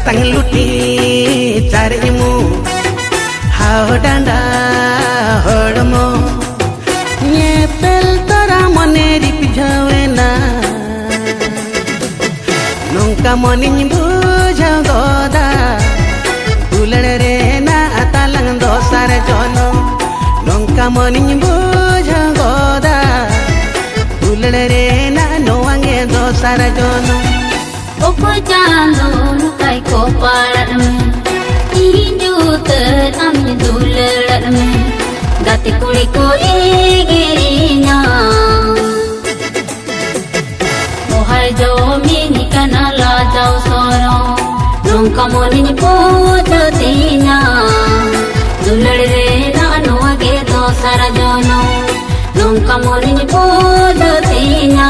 Tangluti carimu hau danda hormo nyepel tara mone dipijawena nongka moning bujau goda ulare na atalang dosar jono nongka moning bujau goda ulare na noange dosar jono Opo jando nukai ko parat me Inju ter ami dulerat me Gati kuli ko igirinya Mohar jo mini kana la jau soro Nongka moni pujo tina Dulere na nuage dosara jono Nongka moni pujo tina